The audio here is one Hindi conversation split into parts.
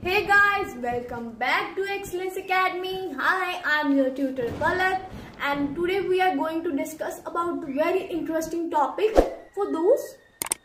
Hey guys, welcome back to Excellence Academy. Hi, I'm your tutor Palak, and today we are going to discuss about a very interesting topic for those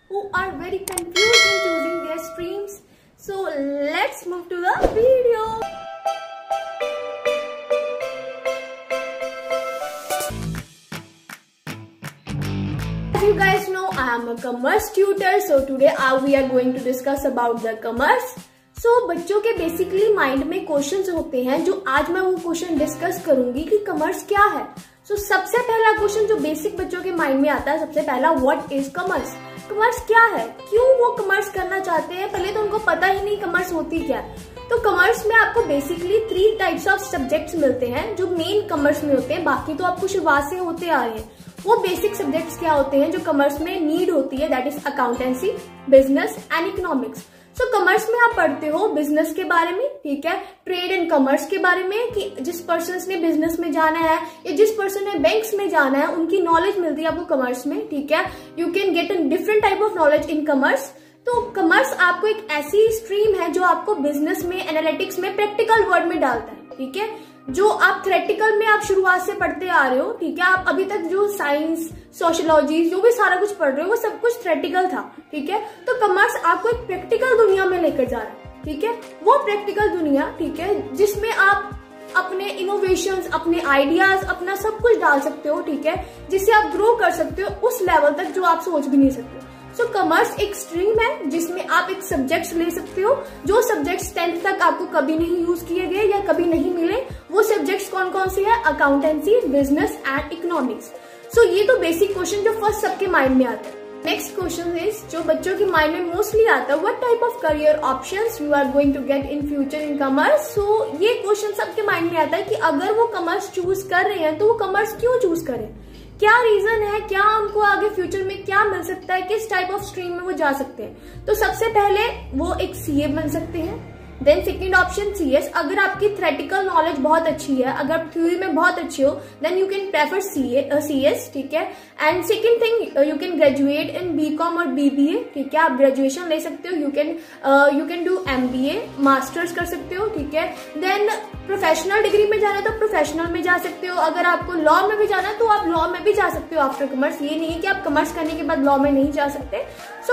who are very confused in choosing their streams. So let's move to the video. As you guys know, I am a commerce tutor. So today we are going to discuss about the commerce. बच्चों के बेसिकली माइंड में क्वेश्चंस होते हैं, जो आज मैं वो क्वेश्चन डिस्कस करूंगी कि कमर्स क्या है. सबसे पहला क्वेश्चन जो बेसिक बच्चों के माइंड में आता है, सबसे पहला, व्हाट इज कमर्स. कमर्स क्या है, क्यों वो कमर्स करना चाहते हैं. पहले तो उनको पता ही नहीं कमर्स होती क्या है. तो कमर्स में आपको बेसिकली 3 टाइप्स ऑफ सब्जेक्ट्स मिलते हैं जो मेन कमर्स में होते हैं. बाकी तो आपको शुरुआत से होते आ रहे हैं. वो बेसिक सब्जेक्ट्स क्या होते हैं जो कमर्स में नीड होती है, that is accountancy, business and economics. Commerce में आप पढ़ते हो बिजनेस के बारे में, ठीक है, ट्रेड एंड कमर्स के बारे में, कि जिस पर्सन ने बिजनेस में जाना है या जिस पर्सन ने बैंक्स में जाना है उनकी नॉलेज मिलती है आपको कमर्स में, ठीक है. You can get a different type of knowledge in commerce. तो कमर्स आपको एक ऐसी स्ट्रीम है जो आपको बिजनेस में, एनालिटिक्स में, प्रैक्टिकल वर्ड में डालता है, ठीक है. जो आप थ्योरेटिकल में आप शुरुआत से पढ़ते आ रहे हो, ठीक है, आप अभी तक जो साइंस, सोशियोलॉजी, जो भी सारा कुछ पढ़ रहे हो वो सब कुछ थ्योरेटिकल था, ठीक है. तो कमर्स आपको एक प्रैक्टिकल दुनिया में लेकर जा रहा है, ठीक है. वो प्रैक्टिकल दुनिया, ठीक है, जिसमें आप अपने इनोवेशंस, अपने आइडियाज, अपना सब कुछ डाल सकते हो, ठीक है, जिससे आप ग्रो कर सकते हो उस लेवल तक जो आप सोच भी नहीं सकते. कमर्स एक स्ट्रीम है जिसमें आप एक सब्जेक्ट्स ले सकते हो, जो सब्जेक्ट्स 10th तक आपको कभी नहीं यूज किए गए या कभी नहीं मिले. वो सब्जेक्ट्स कौन कौन से हैं? Accountancy, business and economics. ये तो बेसिक क्वेश्चन जो फर्स्ट सबके माइंड में आता है. नेक्स्ट क्वेश्चन इज जो बच्चों के माइंड में मोस्टली आता है, what type of career options you are going to get in future in commerce. ये क्वेश्चन सबके माइंड में आता है कि अगर वो कमर्स चूज कर रहे हैं तो वो कमर्स क्यों चूज करें, क्या रीजन है, क्या उनको आगे फ्यूचर में क्या मिल सकता है, किस टाइप ऑफ स्ट्रीम में वो जा सकते हैं. तो सबसे पहले वो एक सीए बन सकते हैं. Then second option CS. अगर आपकी थ्योरेटिकल नॉलेज बहुत अच्छी है, अगर आप थ्योरी में बहुत अच्छे हो, then you can prefer CS, ठीक है. And second thing, you can graduate in BCom और बीबीए, ठीक है. आप ग्रेजुएशन ले सकते हो. You can do MBA, masters कर सकते हो, ठीक है. देन प्रोफेशनल डिग्री में जाना है तो प्रोफेशनल में जा सकते हो. अगर आपको लॉ में भी जाना है तो आप लॉ में भी जा सकते हो आफ्टर कमर्स. ये नहीं है कि आप कमर्स करने के बाद लॉ में नहीं जा सकते.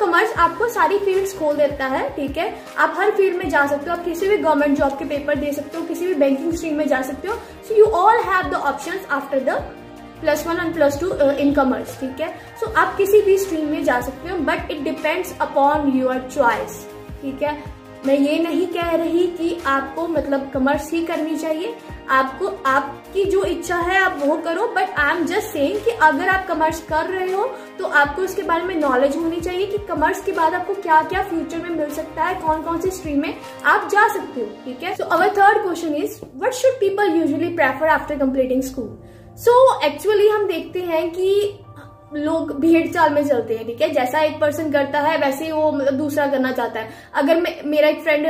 कमर्स आपको सारी फील्ड्स खोल देता है, ठीक है. आप हर फील्ड में जा सकते हो. आप किसी भी गवर्नमेंट जॉब के पेपर दे सकते हो, किसी भी बैंकिंग स्ट्रीम में जा सकते हो. You all have the options after the +1 and +2 in commerce, ठीक है. आप किसी भी स्ट्रीम में जा सकते हो, but it depends upon your choice, ठीक है. मैं ये नहीं कह रही कि आपको मतलब कमर्स ही करनी चाहिए. आपको आपकी जो इच्छा है आप वो करो, but I am just saying कि अगर आप कमर्स कर रहे हो तो आपको उसके बारे में नॉलेज होनी चाहिए कि कमर्स के बाद आपको क्या क्या फ्यूचर में मिल सकता है, कौन कौन सी स्ट्रीम में आप जा सकते हो, ठीक है. Our third question is what should people usually prefer after completing school. Actually हम देखते हैं कि लोग भीड़ चाल में चलते हैं, ठीक है. जैसा एक पर्सन करता है वैसे ही वो मतलब दूसरा करना चाहता है. अगर मेरा एक फ्रेंड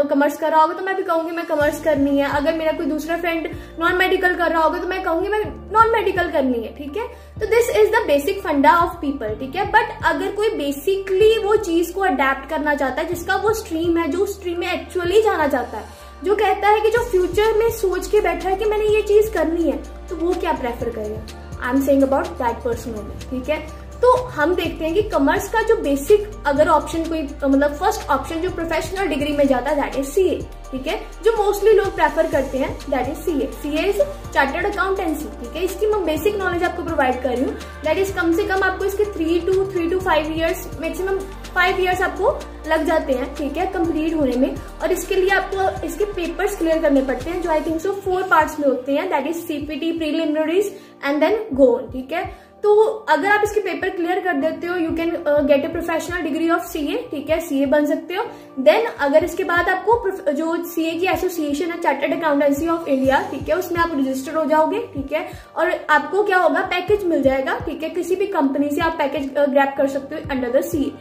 कमर्स कर रहा होगा तो मैं भी कहूंगी मैं कमर्स करनी है. अगर मेरा कोई दूसरा फ्रेंड नॉन मेडिकल कर रहा होगा तो मैं कहूंगी मैं नॉन मेडिकल करनी है, ठीक है. तो दिस इज द बेसिक फंडा ऑफ पीपल, ठीक है. बट अगर कोई बेसिकली वो चीज को अडेप्ट करना चाहता है, जिसका वो स्ट्रीम है, जो स्ट्रीम में एक्चुअली जाना चाहता है, जो कहता है कि जो फ्यूचर में सोच के बैठा है कि मैंने ये चीज करनी है, तो वो क्या प्रेफर करेगा. I am saying about that person only, ठीक है. तो हम देखते हैं कि कमर्स का जो बेसिक अगर ऑप्शन कोई मतलब फर्स्ट ऑप्शन जो प्रोफेशनल डिग्री में जाता है दैट इज सीए, ठीक है. जो मोस्टली लोग प्रेफर करते हैं that is CA. CA is chartered accountancy, ठीक है. इसकी मैं बेसिक नॉलेज आपको प्रोवाइड कर रही हूँ. दैट इज कम से कम आपको इसके 3 to 5 ईयर्स, मैक्सिमम 5 ईयर्स आपको लग जाते हैं, ठीक है, कंप्लीट होने में. और इसके लिए आपको इसके पेपर्स क्लियर करने पड़ते हैं जो आई थिंक 4 पार्ट्स में होते हैं. That is CPT, preliminaries and then go, ठीक है. तो अगर आप इसके पेपर क्लियर कर देते हो, you can get a professional degree of CA, ठीक है. सीए बन सकते हो. देन अगर इसके बाद आपको जो सीए की एसोसिएशन है, चार्टर्ड अकाउंटेंसी ऑफ इंडिया, ठीक है, उसमें आप रजिस्टर हो जाओगे, ठीक है. और आपको क्या होगा, पैकेज मिल जाएगा, ठीक है. किसी भी कंपनी से आप पैकेज ग्रैब कर सकते हो अंडर द सीए.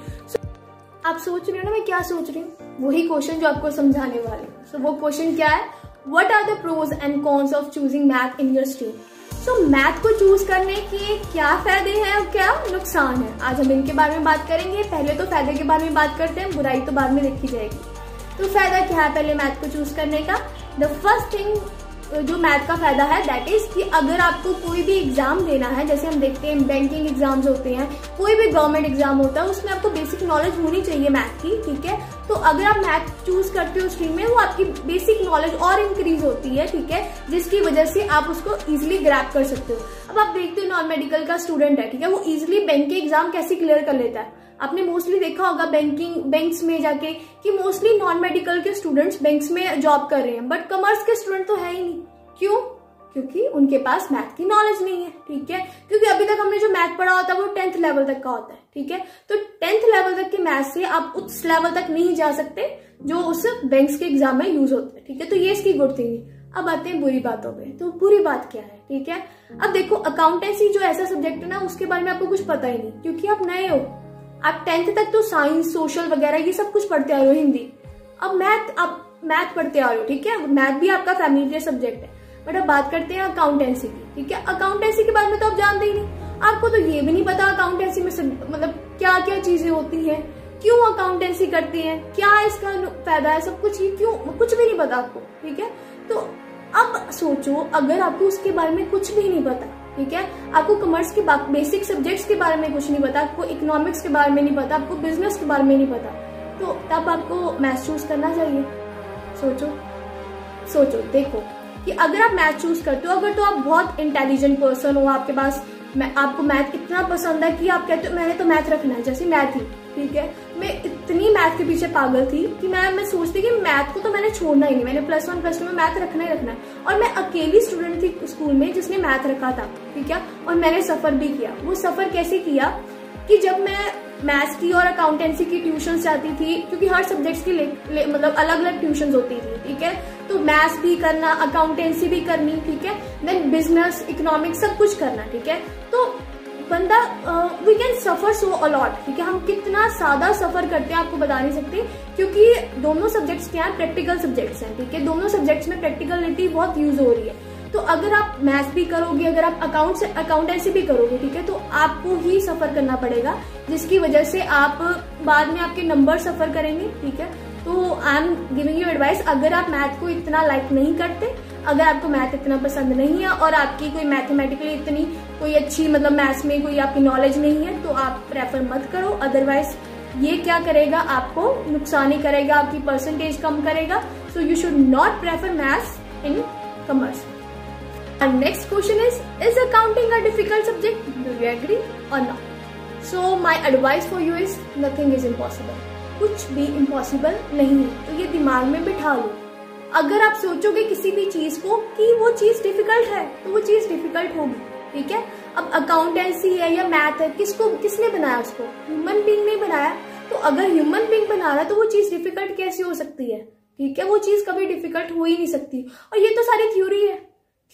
आप सोच रहे हो ना मैं क्या सोच रही हूँ, वही क्वेश्चन जो आपको समझाने वाले. वो क्वेश्चन क्या है, what are the pros and cons of choosing math in your stream. Math को चूज करने के क्या फायदे हैं और क्या नुकसान है, आज हम इनके बारे में बात करेंगे. पहले तो फायदे के बारे में बात करते हैं, बुराई तो बाद में देखी जाएगी. तो फायदा क्या है पहले मैथ को चूज करने का? द फर्स्ट थिंग जो मैथ का फायदा है दैट इज कि अगर आपको कोई भी एग्जाम देना है, जैसे हम देखते हैं बैंकिंग एग्जाम्स होते हैं, कोई भी गवर्नमेंट एग्जाम होता है, उसमें आपको बेसिक नॉलेज होनी चाहिए मैथ की, ठीक है। तो अगर आप मैथ चूज करते हो स्ट्रीम में, वो आपकी बेसिक नॉलेज और इंक्रीज होती है, ठीक है, जिसकी वजह से आप उसको इजिली ग्रैब कर सकते हो। अब आप देखते हो नॉन मेडिकल का स्टूडेंट है, ठीक है, वो इजिली बैंक के एग्जाम कैसे क्लियर कर लेता है। आपने मोस्टली देखा होगा बैंक्स में जाके कि मोस्टली नॉन मेडिकल के स्टूडेंट्स बैंक्स में जॉब कर रहे हैं, बट कॉमर्स के स्टूडेंट तो है ही नहीं। क्यों? क्योंकि उनके पास मैथ की नॉलेज नहीं है, ठीक है। क्योंकि अभी तक हमने जो मैथ पढ़ा होता है वो 10th लेवल तक का होता है, ठीक है। तो 10th लेवल तक के मैथ से आप उस लेवल तक नहीं जा सकते जो उस बैंक्स के एग्जाम में यूज होते हैं, ठीक है। तो ये इसकी गुड थिंग है। अब आते हैं बुरी बातों पे। तो बुरी बात क्या है, ठीक है। अब देखो, अकाउंटेंसी जो ऐसा सब्जेक्ट है ना, उसके बारे में आपको कुछ पता ही नहीं, क्योंकि आप नए हो। आप 10th तक तो साइंस, सोशल वगैरह ये सब कुछ पढ़ते आ रहे हो, हिंदी। अब मैथ पढ़ते आ रहे हो, ठीक है। मैथ भी आपका फैमिलियर सब्जेक्ट है। बट अब बात करते हैं अकाउंटेंसी की, ठीक है। अकाउंटेंसी के बारे में तो आप जानते ही नहीं। आपको तो ये भी नहीं पता अकाउंटेंसी में मतलब क्या क्या चीजें होती हैं, क्यों अकाउंटेंसी करते हैं, क्या इसका फायदा है, सब कुछ ही क्यों, कुछ भी नहीं पता आपको, ठीक है। तो अब सोचो, अगर आपको उसके बारे में कुछ भी नहीं पता, ठीक है, आपको कॉमर्स के बेसिक सब्जेक्ट्स के बारे में कुछ नहीं पता, आपको इकोनॉमिक्स के बारे में नहीं पता, आपको बिजनेस के बारे में नहीं पता, तो तब आपको मैथ चूज करना चाहिए। सोचो देखो कि अगर आप मैथ चूज करते हो, अगर तो आप बहुत इंटेलिजेंट पर्सन हो, आपके पास आपको मैथ इतना पसंद है कि आप कहते हो मैंने तो मैथ रखना है, जैसे मैं थी, ठीक है। मैं इतनी मैथ के पीछे पागल थी कि मैं सोचती कि मैथ को तो मैंने छोड़ना ही नहीं, मैंने +1 +2 में मैथ रखना ही रखना है। और मैं अकेली स्टूडेंट थी स्कूल में जिसने मैथ रखा था, ठीक है। और मैंने सफर भी किया। वो सफर कैसे किया कि जब मैं मैथ्स की और अकाउंटेंसी की ट्यूशन जाती थी, क्योंकि हर सब्जेक्ट्स की मतलब अलग अलग ट्यूशन होती थी, ठीक है। तो मैथ्स भी करना, अकाउंटेंसी भी करनी, ठीक है, देन बिजनेस, इकोनॉमिक्स सब कुछ करना, ठीक है। तो बंदा we can suffer so a lot, ठीक है। हम कितना ज्यादा सफर करते हैं आपको बता नहीं सकते, क्योंकि दोनों सब्जेक्ट्स क्या है, प्रैक्टिकल सब्जेक्ट्स हैं, ठीक है। दोनों सब्जेक्ट्स में प्रैक्टिकलिटी बहुत यूज हो रही है। तो अगर आप मैथ्स भी करोगे, अगर आप अकाउंटेंसी भी करोगे, ठीक है, तो आपको ही सफर करना पड़ेगा, जिसकी वजह से आप बाद में आपके नंबर सफर करेंगे, ठीक है। तो I am giving you advice, अगर आप मैथ को इतना लाइक नहीं करते, अगर आपको मैथ इतना पसंद नहीं है और आपकी कोई मैथमेटिकली इतनी कोई अच्छी मतलब मैथ्स में कोई आपकी नॉलेज नहीं है, तो आप प्रेफर मत करो। अदरवाइज ये क्या करेगा, आपको नुकसान ही करेगा, आपकी परसेंटेज कम करेगा। So you should not prefer maths in commerce. And next question is accounting a difficult subject? Do you agree or not? So my advice for you is nothing is impossible. कुछ भी impossible नहीं है, तो ये दिमाग में बिठा लो। अगर आप सोचोगे किसी भी चीज को कि वो चीज डिफिकल्ट है, तो वो चीज डिफिकल्ट होगी, ठीक है। अब अकाउंटेंसी है या मैथ है, किसने बनाया उसको? ह्यूमन बीइंग ने बनाया। तो अगर ह्यूमन बीइंग बना रहा है तो वो चीज डिफिकल्ट कैसे हो सकती है, ठीक है। वो चीज कभी डिफिकल्ट हो ही नहीं सकती। और ये तो सारी थ्योरी है,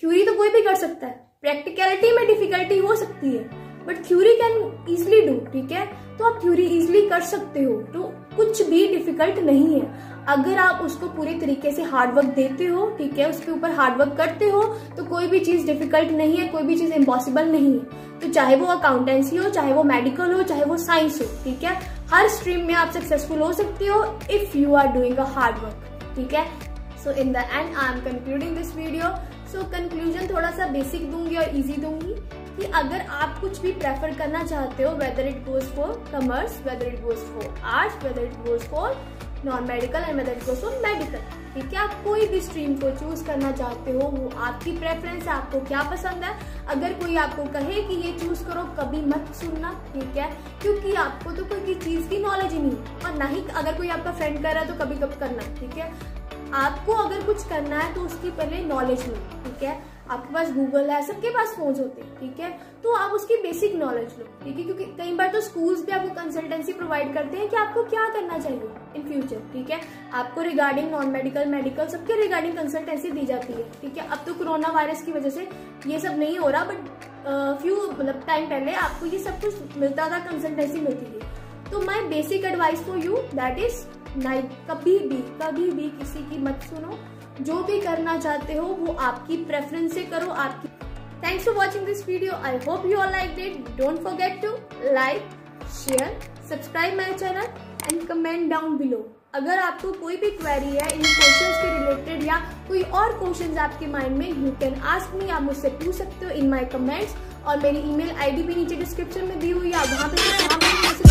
थ्योरी तो कोई भी कर सकता है। प्रैक्टिकलिटी में डिफिकल्टी हो सकती है, but theory can easily do, ठीक है। तो आप थ्योरी इजिली कर सकते हो, तो कुछ भी डिफिकल्ट नहीं है। अगर आप उसको पूरे तरीके से हार्डवर्क देते हो, ठीक है, उसके ऊपर हार्डवर्क करते हो, तो कोई भी चीज डिफिकल्ट नहीं है, कोई भी चीज इम्पॉसिबल नहीं है। तो चाहे वो अकाउंटेंसी हो, चाहे वो मेडिकल हो, चाहे वो साइंस हो, ठीक है, हर स्ट्रीम में आप सक्सेसफुल हो सकते हो if you are doing a hard work, ठीक है। So in the end I am concluding this video. So conclusion थोड़ा सा बेसिक दूंगी और इजी दूंगी कि अगर आप कुछ भी प्रेफर करना चाहते हो, whether it goes for commerce, whether it goes for arts, whether it goes for non medical and whether it goes for medical, ठीक है। आप कोई भी स्ट्रीम को चूज करना चाहते हो, वो आपकी प्रेफरेंस है, आपको क्या पसंद है। अगर कोई आपको कहे कि ये चूज करो, कभी मत सुनना, ठीक है, क्योंकि आपको तो कोई चीज की नॉलेज ही नहीं है, और ना ही अगर कोई आपका फ्रेंड कर रहा है तो कभी कभी करना, ठीक है। आपको अगर कुछ करना है तो उसकी पहले नॉलेज लो, ठीक है। आपके पास गूगल है, सबके पास फोन होते हैं, ठीक है, तो आप उसकी बेसिक नॉलेज लो, ठीक है। क्योंकि कई बार तो स्कूल्स भी आपको कंसल्टेंसी प्रोवाइड करते हैं कि आपको क्या करना चाहिए इन फ्यूचर, ठीक है। आपको रिगार्डिंग नॉन मेडिकल, मेडिकल सबके रिगार्डिंग कंसल्टेंसी दी जाती है, ठीक है। अब तो कोरोना वायरस की वजह से ये सब नहीं हो रहा, बट फ्यू मतलब टाइम पहले आपको ये सब कुछ मिलता था, कंसल्टेंसी मिलती थी। तो my basic advice for you that is कभी भी किसी की मत सुनो। जो भी करना चाहते हो वो आपकी प्रेफरेंस से करो, आपकी। Thanks for watching this video. I hope you all like it. Don't forget to like, share, subscribe my channel and comment down below. अगर आपको कोई भी क्वेरी है इन क्वेश्चंस के रिलेटेड या कोई और क्वेश्चंस आपके माइंड में, यू कैन आस्क मी, आप मुझसे पूछ सकते हो इन माय कमेंट्स। और मेरी ईमेल आईडी भी नीचे डिस्क्रिप्शन में दी हुई है, आप वहाँ पे